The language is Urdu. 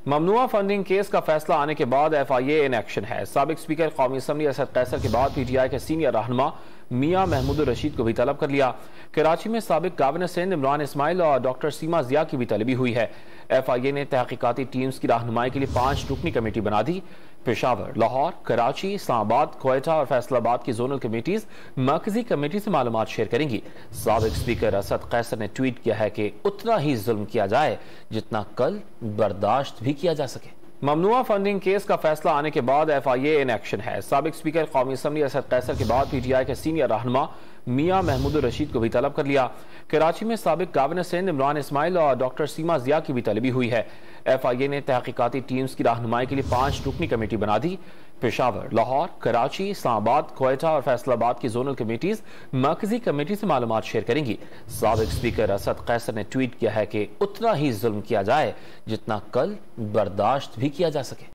ممنوعہ فنڈنگ کیس کا فیصلہ آنے کے بعد F I a in action ہے۔ سابق اسپیکر قومی اسمبلی اسد قیصر کے بعد پی ٹی آئی کے سینئر رہنما میاں محمود الرشید کو بھی طلب کر لیا۔ کراچی میں سابق گورنر سندھ عمران اسماعیل اور ڈاکٹر سیما ضیاء کی بھی طلبی ہوئی ہے۔ ایف آئی اے نے تحقیقاتی ٹیمز کی رہنمائی کے لیے 5 رکنی کمیٹی بنا دی۔ پشاور، لاہور، کراچی، اسلام آباد، کوئٹہ اور فیصل آباد کی زونل کمیٹیز مرکزی کمیٹی سے معلومات شیئر کریں گی۔ سابق اسپیکر اسد قیصر نے ٹویٹ کیا ہے کہ اتنا ہی ظلم کیا جائے جتنا کل برداشت بھی کیا جا سکے۔ ممنوعہ فنڈنگ کیس کا فیصلہ آنے کے بعد F I a in action ہے۔ سابق اسپیکر قومی اسمبلی اسد قیصر کے بعد پی ٹی آئی کے سینئر رہنما میاں محمود الرشید کو بھی طلب کر لیا۔ کراچی میں سابق گورنر سندھ عمران اسماعیل اور ڈاکٹر سیما ضیاء کی بھی طلبی ہوئی ہے۔ ایف آئی اے نے تحقیقاتی ٹیمز کی رہنمائی کے لیے 5 رکنی کمیٹی بنا دی۔ پشاور، لاہور، کراچی، اسلام آباد، کوئٹہ اور فیصل آباد کی زونل کمیٹیز مرکزی کمیٹی سے معلومات شیئر کریں گی۔ سابق اسپیکر اسد قیصر نے ٹویٹ کیا ہے کہ اتنا ہی ظلم کیا جائے جتنا کل برداشت بھی کیا جا سکے۔